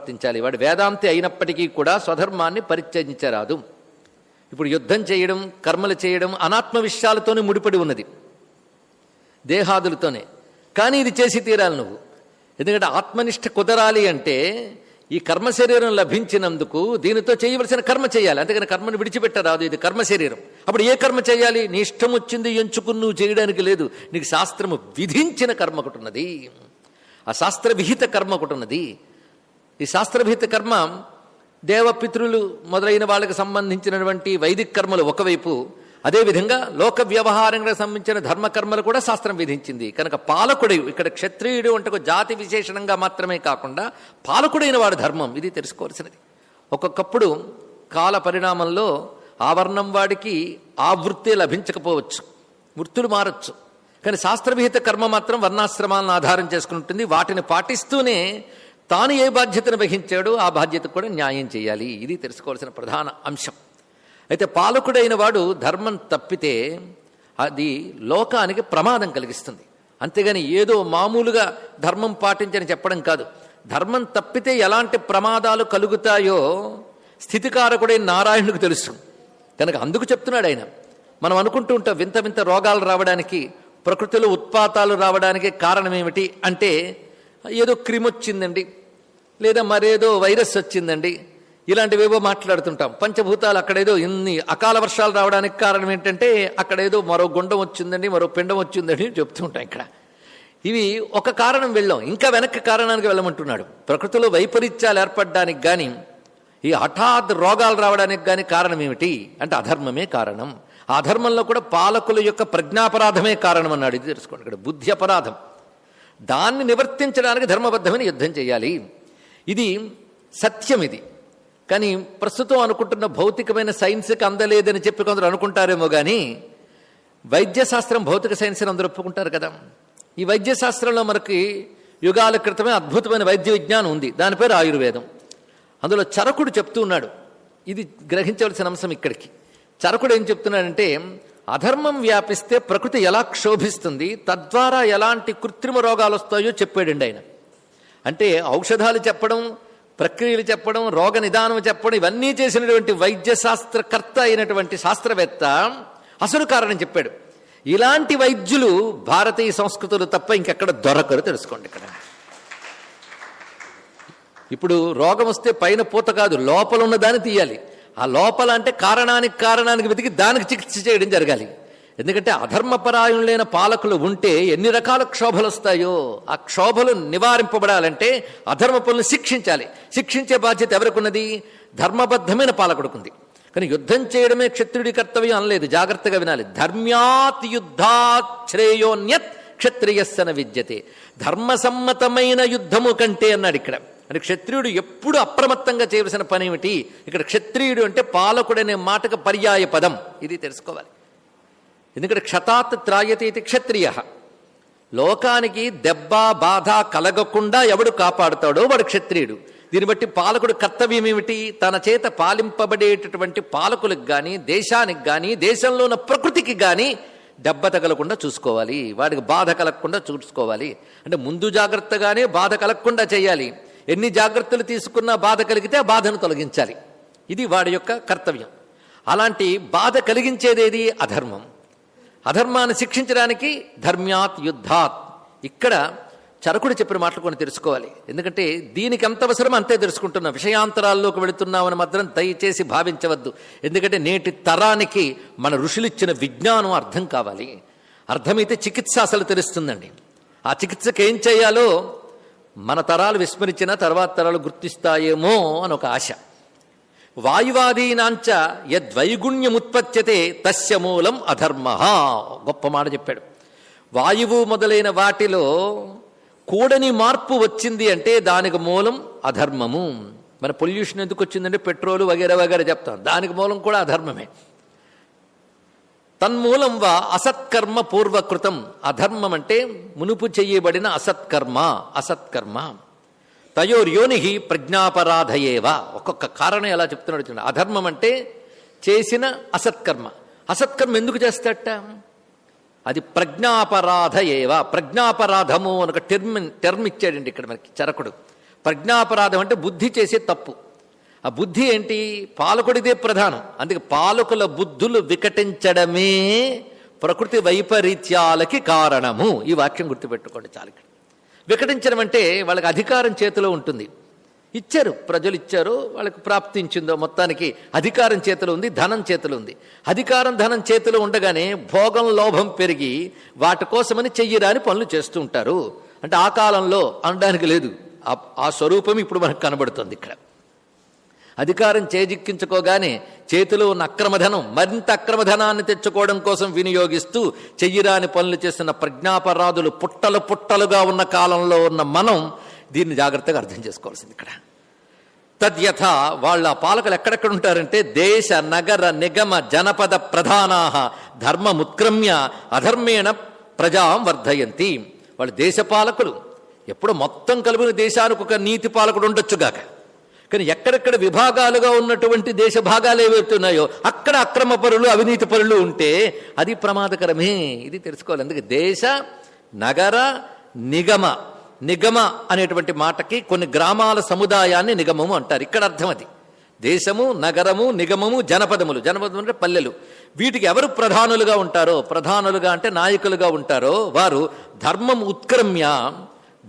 ప్రవర్తించాలి. వాడు వేదాంతి అయినప్పటికీ కూడా స్వధర్మాన్ని పరిత్యజించరాదు. ఇప్పుడు యుద్ధం చేయడం, కర్మలు చేయడం అనాత్మ విషయాలతోనే ముడిపడి ఉన్నది, దేహాదులతోనే. కానీ ఇది చేసి తీరాలి నువ్వు. ఎందుకంటే ఆత్మనిష్ట కుదరాలి అంటే ఈ కర్మ శరీరం లభించినందుకు దీనితో చేయవలసిన కర్మ చేయాలి. అంతేగాని కర్మను విడిచిపెట్టరాదు. ఇది కర్మ శరీరం. అప్పుడు ఏ కర్మ చేయాలి? నీ ఇష్టం వచ్చింది ఎంచుకుని నువ్వు చేయడానికి లేదు. నీకు శాస్త్రము విధించిన కర్మ ఒకటి ఉన్నది, ఆ శాస్త్రవిహిత కర్మ ఒకటి ఉన్నది. ఈ శాస్త్రవిహిత కర్మ దేవపితృలు మొదలైన వాళ్ళకి సంబంధించినటువంటి వైదిక కర్మలు ఒకవైపు, అదేవిధంగా లోక వ్యవహారంగా సంబంధించిన ధర్మకర్మలు కూడా శాస్త్రం విధించింది. కనుక పాలకుడు, ఇక్కడ క్షత్రియుడు అంటే ఒక జాతి విశేషణంగా మాత్రమే కాకుండా పాలకుడైన వాడు ధర్మం, ఇది తెలుసుకోవాల్సినది. ఒక్కొక్కప్పుడు కాల పరిణామంలో ఆ వర్ణం వాడికి ఆ వృత్తే లభించకపోవచ్చు, వృత్తులు మారచ్చు. కానీ శాస్త్రవిహిత కర్మ మాత్రం వర్ణాశ్రమాలను ఆధారం చేసుకుని ఉంటుంది. వాటిని పాటిస్తూనే తాను ఏ బాధ్యతను వహించాడో ఆ బాధ్యత కూడా న్యాయం చేయాలి. ఇది తెలుసుకోవాల్సిన ప్రధాన అంశం. అయితే పాలకుడైన వాడు ధర్మం తప్పితే అది లోకానికి ప్రమాదం కలిగిస్తుంది. అంతేగాని ఏదో మామూలుగా ధర్మం పాటించని చెప్పడం కాదు. ధర్మం తప్పితే ఎలాంటి ప్రమాదాలు కలుగుతాయో స్థితికారకుడైన నారాయణుడికి తెలుసు. కనుక అందుకు చెప్తున్నాడు ఆయన. మనం అనుకుంటూ ఉంటాం వింత వింత రోగాలు రావడానికి, ప్రకృతిలో ఉత్పాతాలు రావడానికి కారణం ఏమిటి అంటే, ఏదో క్రిమి వచ్చిందండి, లేదా మరేదో వైరస్ వచ్చిందండి, ఇలాంటివేవో మాట్లాడుతుంటాం. పంచభూతాలు అక్కడేదో ఇన్ని అకాల వర్షాలు రావడానికి కారణం ఏంటంటే అక్కడేదో మరో గుండం వచ్చిందండి, మరో పిండం వచ్చిందని చెప్తూ ఉంటాం. ఇక్కడ ఇవి ఒక కారణం వెళ్ళాం, ఇంకా వెనక్కి కారణానికి వెళ్ళమంటున్నాడు. ప్రకృతిలో వైపరీత్యాలు ఏర్పడడానికి కానీ, ఈ హఠాత్ రోగాలు రావడానికి కానీ కారణం ఏమిటి అంటే అధర్మమే కారణం. ఆ అధర్మంలో కూడా పాలకుల యొక్క ప్రజ్ఞాపరాధమే కారణం అన్నాడు. ఇది తెలుసుకోండి. ఇక్కడ బుద్ధి అపరాధం, దాన్ని నివర్తించడానికి ధర్మబద్ధమైన యుద్ధం చేయాలి. ఇది సత్యం. ఇది కానీ ప్రస్తుతం అనుకుంటున్న భౌతికమైన సైన్స్కి అందలేదని చెప్పి కొందరు అనుకుంటారేమో. కానీ వైద్యశాస్త్రం భౌతిక సైన్స్ అని అందరూ ఒప్పుకుంటారు కదా. ఈ వైద్యశాస్త్రంలో మనకి యుగాల క్రితమే అద్భుతమైన వైద్య విజ్ఞానం ఉంది, దాని పేరు ఆయుర్వేదం. అందులో చరకుడు చెప్తూ ఉన్నాడు, ఇది గ్రహించవలసిన అంశం ఇక్కడికి. చరకుడు ఏం చెప్తున్నాడంటే, అధర్మం వ్యాపిస్తే ప్రకృతి ఎలా క్షోభిస్తుంది, తద్వారా ఎలాంటి కృత్రిమ రోగాలు వస్తాయో చెప్పాడండి ఆయన. అంటే ఔషధాలు చెప్పడం, ప్రక్రియలు చెప్పడం, రోగ నిదానం చెప్పడం, ఇవన్నీ చేసినటువంటి వైద్యశాస్త్రకర్త అయినటువంటి శాస్త్రవేత్త అసలు కారణం చెప్పాడు. ఇలాంటి వైద్యులు భారతీయ సంస్కృతులు తప్ప ఇంకెక్కడ దొరకరు, తెలుసుకోండి. ఇక్కడ ఇప్పుడు రోగం వస్తే పైన పూత కాదు, లోపల ఉన్న దాన్ని తీయాలి. ఆ లోపల అంటే కారణానికి వెతికి దానికి చికిత్స చేయడం జరగాలి. ఎందుకంటే అధర్మపరాయణులైన పాలకులు ఉంటే ఎన్ని రకాల క్షోభలు వస్తాయో, ఆ క్షోభలు నివారింపబడాలంటే అధర్మ పనులను శిక్షించాలి. శిక్షించే బాధ్యత ఎవరికున్నది? ధర్మబద్ధమైన పాలకుడుకుంది. కానీ యుద్ధం చేయడమే క్షత్రుడి కర్తవ్యం అనలేదు, జాగ్రత్తగా వినాలి. ధర్మ్యాత్ యుద్ధాత్ శ్రేయోన్యత్ క్షత్రియస్సన విద్యతే. ధర్మసమ్మతమైన యుద్ధము కంటే అన్నాడు ఇక్కడ. అంటే క్షత్రియుడు ఎప్పుడు అప్రమత్తంగా చేయవలసిన పని ఏమిటి? ఇక్కడ క్షత్రియుడు అంటే పాలకుడనే మాటకు పర్యాయ పదం, ఇది తెలుసుకోవాలి. ఎందుకంటే క్షతాత్ త్రాయతే ఇది క్షత్రియ. లోకానికి దెబ్బ బాధ కలగకుండా ఎవడు కాపాడుతాడో వాడు క్షత్రియుడు. దీన్ని బట్టి పాలకుడు కర్తవ్యం ఏమిటి? తన చేత పాలింపబడేటటువంటి పాలకులకు కానీ, దేశానికి కానీ, దేశంలో ఉన్న ప్రకృతికి కానీ దెబ్బ తగలకుండా చూసుకోవాలి, వాడికి బాధ కలగకుండా చూసుకోవాలి. అంటే ముందు జాగ్రత్తగానే బాధ కలగకుండా చేయాలి. ఎన్ని జాగ్రత్తలు తీసుకున్నా బాధ కలిగితే ఆ బాధను తొలగించాలి. ఇది వాడి యొక్క కర్తవ్యం. అలాంటి బాధ కలిగించేదేది? అధర్మం. అధర్మాన్ని శిక్షించడానికి ధర్మ్యాత్ యుద్ధాత్. ఇక్కడ చరకుడు చెప్పిన మాటలు కొన్ని తెలుసుకోవాలి. ఎందుకంటే దీనికి ఎంత అవసరమో అంతే తెలుసుకుంటున్నాం. విషయాంతరాల్లోకి వెళుతున్నామని మాత్రం దయచేసి భావించవద్దు. ఎందుకంటే నేటి తరానికి మన ఋషులిచ్చిన విజ్ఞానం అర్థం కావాలి. అర్థమైతే చికిత్స అసలు తెలుస్తుందండి. ఆ చికిత్సకు ఏం చేయాలో మన తరాలు విస్మరించిన తర్వాత తరాలు గుర్తిస్తాయేమో అని ఒక ఆశ. వాయువాదీనాంచ యద్వైగుణ్యముత్పత్యతే తస్య మూలం అధర్మ. గొప్ప మాట చెప్పాడు. వాయువు మొదలైన వాటిలో కూడని మార్పు వచ్చింది అంటే దానికి మూలం అధర్మము. మన పొల్యూషన్ ఎందుకు వచ్చిందంటే పెట్రోలు వగేర వగేర చెప్తాం, దానికి మూలం కూడా అధర్మమే. తన్మూలం వా అసత్కర్మ పూర్వకృతం. అధర్మం అంటే మునుపు చెయ్యబడిన అసత్కర్మ. తయోర్యోని ప్రజ్ఞాపరాధయేవ. ఒక్కొక్క కారణం ఎలా చెప్తున్నాడు చూడండి. అధర్మం అంటే చేసిన అసత్కర్మ. అసత్కర్మ ఎందుకు చేస్తాట? అది ప్రజ్ఞాపరాధయేవ. ప్రజ్ఞాపరాధము అని ఒక టర్మ్ ఇచ్చాడండి ఇక్కడ మనకి చరకుడు. ప్రజ్ఞాపరాధం అంటే బుద్ధి చేసే తప్పు. ఆ బుద్ధి ఏంటి? పాలకుడిదే ప్రధానం. అందుకే పాలకుల బుద్ధులు వికటించడమే ప్రకృతి వైపరీత్యాలకి కారణము. ఈ వాక్యం గుర్తుపెట్టుకోండి చాలు. ఇక్కడ వికటించడం అంటే వాళ్ళకి అధికారం చేతిలో ఉంటుంది. ఇచ్చారు, ప్రజలు ఇచ్చారు, వాళ్ళకి ప్రాప్తించిందో, మొత్తానికి అధికారం చేతిలో ఉంది, ధనం చేతిలో ఉంది. అధికారం ధనం చేతిలో ఉండగానే భోగం లోభం పెరిగి వాటి కోసమని చెయ్యరాని పనులు చేస్తూ ఉంటారు. అంటే ఆ కాలంలో అనడానికి లేదు, ఆ స్వరూపం ఇప్పుడు మనకు కనబడుతుంది. ఇక్కడ అధికారం చేజిక్కించుకోగానే చేతిలో ఉన్న అక్రమధనం మరింత అక్రమధనాన్ని తెచ్చుకోవడం కోసం వినియోగిస్తూ చెయ్యరాని పనులు చేస్తున్న ప్రజ్ఞాపరాధులు పుట్టలు పుట్టలుగా ఉన్న కాలంలో ఉన్న మనం దీన్ని జాగ్రత్తగా అర్థం చేసుకోవాల్సింది. ఇక్కడ తద్యథ వాళ్ళ పాలకులు ఎక్కడెక్కడ ఉంటారంటే దేశ నగర నిగమ జనపద ప్రధానాః ధర్మముత్క్రమ్య అధర్మేణ ప్రజాం వర్ధయంతి. వాళ్ళు దేశ పాలకులు. ఎప్పుడు మొత్తం కలిపిన దేశానికి ఒక నీతి పాలకుడు ఉండొచ్చుగాక, కానీ ఎక్కడెక్కడ విభాగాలుగా ఉన్నటువంటి దేశ భాగాలు ఏవైతున్నాయో అక్కడ అక్రమ పరులు అవినీతి పరులు ఉంటే అది ప్రమాదకరమే. ఇది తెలుసుకోవాలి. అందుకే దేశ నగర నిగమ, నిగమ అనేటువంటి మాటకి కొన్ని గ్రామాల సముదాయాన్ని నిగమము అంటారు. ఇక్కడ అర్థం అది. దేశము, నగరము, నిగమము, జనపదములు. జనపదము అంటే పల్లెలు. వీటికి ఎవరు ప్రధానులుగా ఉంటారో, ప్రధానులుగా అంటే నాయకులుగా ఉంటారో వారు ధర్మం ఉత్క్రమ్య,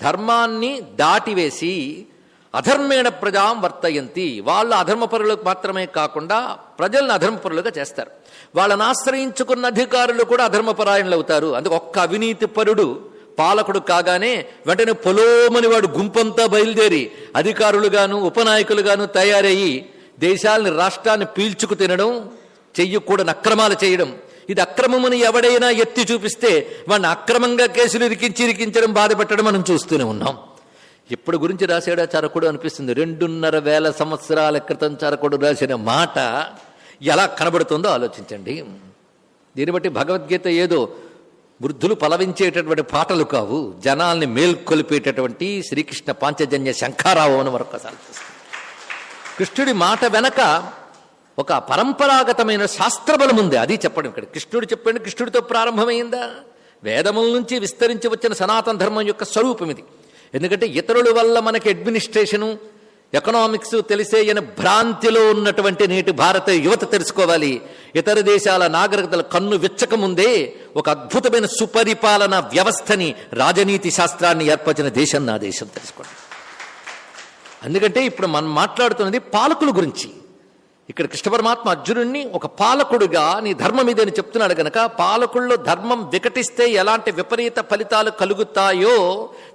ధర్మాన్ని దాటివేసి అధర్మేణ ప్రజాం వర్తయంతి. వాళ్ళు అధర్మపరులకు మాత్రమే కాకుండా ప్రజలను అధర్మపరులుగా చేస్తారు. వాళ్ళని ఆశ్రయించుకున్న అధికారులు కూడా అధర్మపరాయణులు అవుతారు. అందుకు ఒక్క అవినీతి పరుడు పాలకుడు కాగానే వెంటనే పొలోమని వాడు గుంపంతా బయలుదేరి అధికారులుగాను ఉపనాయకులుగాను తయారయ్యి దేశాలని రాష్ట్రాన్ని పీల్చుకు తినడం, చెయ్యకూడని అక్రమాలు చేయడం. ఇది అక్రమమని ఎవడైనా ఎత్తి చూపిస్తే వాడిని అక్రమంగా కేసులు ఇరికించడం, బాధపెట్టడం మనం చూస్తూనే ఉన్నాం. ఎప్పుడు గురించి రాశాడా చరకుడు అనిపిస్తుంది. 2,500 సంవత్సరాల క్రితం చరకుడు రాసిన మాట ఎలా కనబడుతుందో ఆలోచించండి. దీన్ని బట్టి భగవద్గీత ఏదో వృద్ధులు పలవించేటటువంటి పాటలు కావు, జనాల్ని మేల్కొలిపేటటువంటి శ్రీకృష్ణ పాంచజన్య శంఖారావు అని మరొకసారి చూస్తాం. కృష్ణుడి మాట వెనక ఒక పరంపరాగతమైన శాస్త్రబలం ఉంది. అది చెప్పడం ఇక్కడ. కృష్ణుడు చెప్పండి, కృష్ణుడితో ప్రారంభమైందా? వేదముల నుంచి విస్తరించి వచ్చిన సనాతన ధర్మం యొక్క స్వరూపం ఇది. ఎందుకంటే ఇతరుల వల్ల మనకి అడ్మినిస్ట్రేషను, ఎకనామిక్స్ తెలిసే భ్రాంతిలో ఉన్నటువంటి నేటి భారత యువత తెలుసుకోవాలి. ఇతర దేశాల నాగరికతల కన్ను విచ్చకముందే ఒక అద్భుతమైన సుపరిపాలన వ్యవస్థని, రాజనీతి శాస్త్రాన్ని ఏర్పరిచిన దేశం నా దేశం. తెలుసుకోండి. ఎందుకంటే ఇప్పుడు మనం మాట్లాడుతున్నది పాలకుల గురించి. ఇక్కడ కృష్ణ పరమాత్మ అర్జునుడిని ఒక పాలకుడుగా నీ ధర్మం ఇదని చెప్తున్నాడు గనక, పాలకుల్లో ధర్మం వికటిస్తే ఎలాంటి విపరీత ఫలితాలు కలుగుతాయో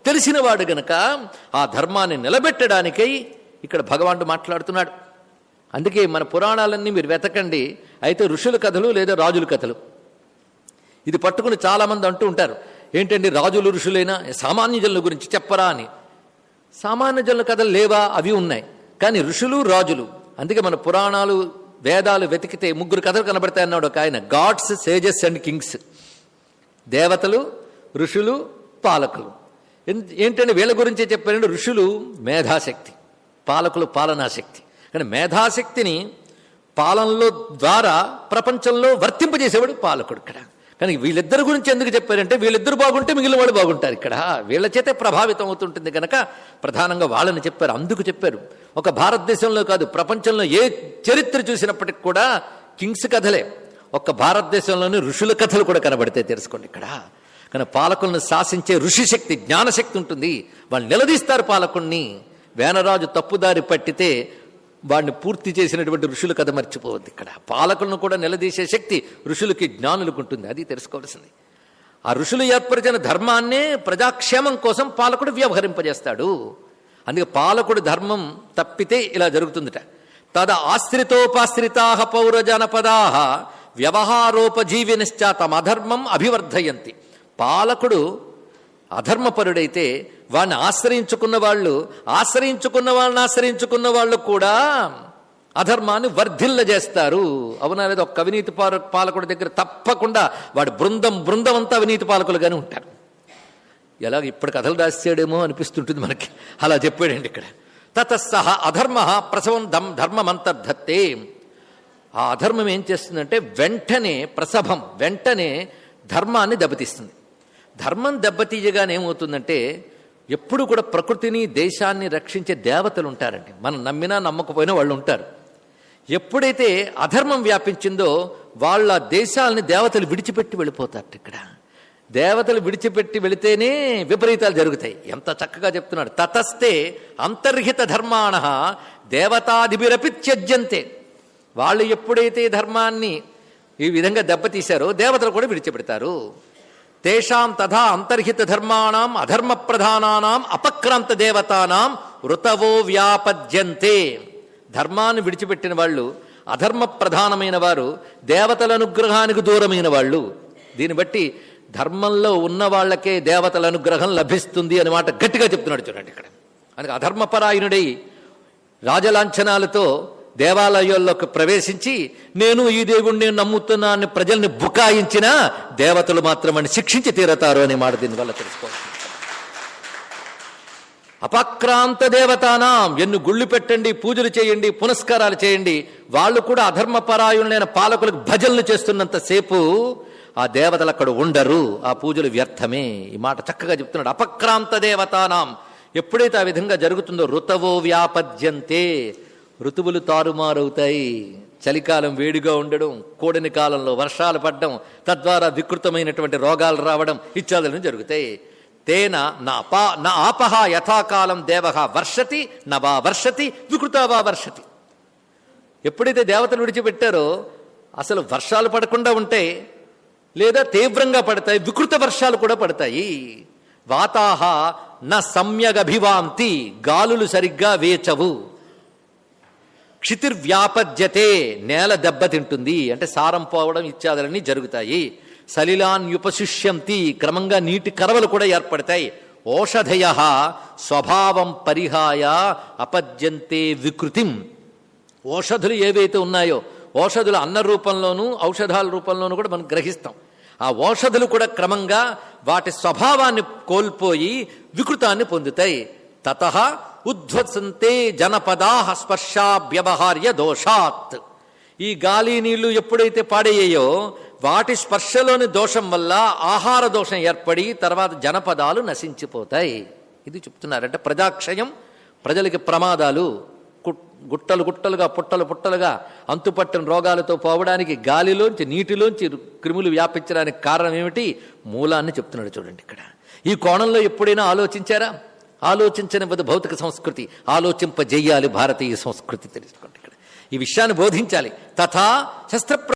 తెలిసినవాడు గనక ఆ ధర్మాన్ని నిలబెట్టడానికై ఇక్కడ భగవానుడు మాట్లాడుతున్నాడు. అందుకే మన పురాణాలన్నీ మీరు వెతకండి, అయితే ఋషుల కథలు లేదా రాజుల కథలు ఇది పట్టుకుని చాలామంది అంటూ ఉంటారు, ఏంటండి రాజులు ఋషులైనా సామాన్య జనుల గురించి చెప్పరా అని. సామాన్య జనుల కథలు లేవా? అవి ఉన్నాయి. కానీ ఋషులు రాజులు, అందుకే మన పురాణాలు వేదాలు వెతికితే 3 కథలు కనబడతాయి అన్నాడు ఒక ఆయన. Gods, sages and kings. దేవతలు, ఋషులు, పాలకులు. ఏంటంటే వీళ్ళ గురించి చెప్పారంటే ఋషులు మేధాశక్తి, పాలకులు పాలనాశక్తి. కానీ మేధాశక్తిని పాలనలో ద్వారా ప్రపంచంలో వర్తింపజేసేవాడు పాలకుడు ఇక్కడ. కానీ వీళ్ళిద్దరి గురించి ఎందుకు చెప్పారంటే వీళ్ళిద్దరు బాగుంటే మిగిలిన వాళ్ళు బాగుంటారు. ఇక్కడ వీళ్ళ చేతే ప్రభావితం అవుతుంటుంది కనుక ప్రధానంగా వాళ్ళని చెప్పారు. అందుకు చెప్పారు. ఒక భారతదేశంలో కాదు, ప్రపంచంలో ఏ చరిత్ర చూసినప్పటికి కూడా కింగ్స్ కథలే. ఒక్క భారతదేశంలోని ఋషుల కథలు కూడా కనబడితే తెలుసుకోండి ఇక్కడ. కానీ పాలకులను శాసించే ఋషి శక్తి, జ్ఞానశక్తి ఉంటుంది. వాళ్ళు నిలదీస్తారు పాలకుణ్ణి. వేనరాజు తప్పుదారి పట్టితే వాడిని పూర్తి చేసినటువంటి ఋషుల కథ మర్చిపోవద్దు. ఇక్కడ పాలకులను కూడా నిలదీసే శక్తి ఋషులకి, జ్ఞానులకు ఉంటుంది. అది తెలుసుకోవాల్సింది. ఆ ఋషులు ఏర్పరిచిన ధర్మాన్నే ప్రజాక్షేమం కోసం పాలకుడు వ్యవహరింపజేస్తాడు. అందుకే పాలకుడు ధర్మం తప్పితే ఇలా జరుగుతుందట. తద ఆశ్రితోపాశ్రితా పౌరజనపదా వ్యవహారోపజీవినిశ్చ తమధర్మం అభివర్ధయంతి. పాలకుడు అధర్మపరుడైతే వాడిని ఆశ్రయించుకున్న వాళ్ళని ఆశ్రయించుకున్న వాళ్ళు కూడా అధర్మాన్ని వర్ధిల్లజేస్తారు. అవునా లేదా? ఒక అవినీతి పాలకుడి దగ్గర తప్పకుండా వాడు బృందం అంతా అవినీతి పాలకులుగానే ఉంటారు. ఎలాగ ఇప్పుడు కథలు రాసాడేమో అనిపిస్తుంటుంది మనకి. అలా చెప్పాడండి ఇక్కడ. తతస్సహ అధర్మ ప్రసవం ధర్మమంతర్ధత్తే. ఆ అధర్మం ఏం చేస్తుందంటే వెంటనే ధర్మాన్ని దెబ్బతీస్తుంది. ధర్మం దెబ్బతీయగానే ఏమవుతుందంటే ఎప్పుడు కూడా ప్రకృతిని దేశాన్ని రక్షించే దేవతలు ఉంటారండి. మనం నమ్మినా నమ్మకపోయినా వాళ్ళు ఉంటారు. ఎప్పుడైతే అధర్మం వ్యాపించిందో వాళ్ళ దేశాలని దేవతలు విడిచిపెట్టి వెళ్ళిపోతారు. ఇక్కడ దేవతలు విడిచిపెట్టి వెళితేనే విపరీతాలు జరుగుతాయి. ఎంత చక్కగా చెప్తున్నాడు. తతస్తే అంతర్హిత ధర్మాణ దేవతాదిభిరపి త్యజ్యంతే. వాళ్ళు ఎప్పుడైతే ధర్మాన్ని ఈ విధంగా దెబ్బతీశారో దేవతలు కూడా విడిచిపెడతారు. తేషాం తథా అంతర్హిత ధర్మాణం అధర్మ ప్రధానానాం అపక్రాంత దేవతానాం ఋతవో వ్యాపద్యంతే. ధర్మాన్ని విడిచిపెట్టిన వాళ్ళు, అధర్మ ప్రధానమైన వారు, దేవతల అనుగ్రహానికి దూరమైన వాళ్ళు. దీన్ని బట్టి ధర్మంలో ఉన్న వాళ్ళకే దేవతల అనుగ్రహం లభిస్తుంది అనే మాట గట్టిగా చెప్తున్నాడు చూడండి ఇక్కడ. అందుకే అధర్మపరాయణుడై రాజలాంఛనాలతో దేవాలయాల్లోకి ప్రవేశించి నేను ఈ దేవుణ్ణి నమ్ముతున్నాను ప్రజల్ని బుకాయించినా దేవతలు మాత్రమని శిక్షించి తీరతారు అనే మాట దీనివల్ల తెలుసుకోవాలి. అపక్రాంత దేవతానాం, ఎన్ను గుళ్ళు పెట్టండి, పూజలు చేయండి, పునస్కారాలు చేయండి, వాళ్ళు కూడా అధర్మపరాయణులైన పాలకులకు భజనలు చేస్తున్నంతసేపు ఆ దేవతలు అక్కడ ఉండరు, ఆ పూజలు వ్యర్థమే. ఈ మాట చక్కగా చెప్తున్నాడు. అపక్రాంత దేవతానాం. ఎప్పుడైతే ఆ విధంగా జరుగుతుందో ఋతవో వ్యాపద్యంతే, ఋతువులు తారుమారవుతాయి. చలికాలం వేడిగా ఉండడం, కోడని కాలంలో వర్షాలు పడడం, తద్వారా వికృతమైనటువంటి రోగాలు రావడం ఇత్యాదులను జరుగుతాయి. తేన నా ఆపహ యథాకాలం దేవః వర్షతి నవా వర్షతి వికృతవా వర్షతి. ఎప్పుడైతే దేవతలు విడిచిపెట్టారో అసలు వర్షాలు పడకుండా ఉంటాయి, లేదా తీవ్రంగా పడతాయి, వికృత వర్షాలు కూడా పడతాయి. వాతాహ న సమ్యగభివాంతి, గాలులు సరిగ్గా వేచవు. క్షితిర్వ్యాపద్యతే, నేల దెబ్బతింటుంది, అంటే సారం పోవడం ఇత్యాదులన్నీ జరుగుతాయి. సలిలాన్యుపశిష్యంతి, క్రమంగా నీటి కరవలు కూడా ఏర్పడతాయి. ఓషధయ స్వభావం పరిహాయ అపద్యంతే వికృతిం. ఓషధులు ఏవైతే ఉన్నాయో, ఓషధులు అన్న రూపంలోనూ ఔషధాల రూపంలోనూ కూడా మనం గ్రహిస్తాం. ఆ ఓషధులు కూడా క్రమంగా వాటి స్వభావాన్ని కోల్పోయి వికృతాన్ని పొందుతాయి. తతః ఉద్ధ్వసంతే జనపదాః స్పర్శాభ్యవహార్య దోషాత్. ఈ గాలి నీళ్లు ఎప్పుడైతే పాడయ్యాయో వాటి స్పర్శలోని దోషం వల్ల ఆహార దోషం ఏర్పడి తర్వాత జనపదాలు నశించిపోతాయి. ఇది చెప్తున్నారంటే ప్రజాక్షయం, ప్రజలకి ప్రమాదాలు, గుట్టలు గుట్టలుగా పుట్టలు పుట్టలుగా అంతుపట్టిన రోగాలతో పోవడానికి గాలిలోంచి నీటిలోంచి క్రిములు వ్యాపించడానికి కారణం ఏమిటి? మూలాన్ని చెప్తున్నాడు చూడండి ఇక్కడ. ఈ కోణంలో ఎప్పుడైనా ఆలోచించారా? ఆలోచించనివ్వదు భౌతిక సంస్కృతి, ఆలోచింపజేయాలి భారతీయ సంస్కృతి. తెలుసుకోండి ఇక్కడ ఈ విషయాన్ని బోధించాలి. తథా శస్త్ర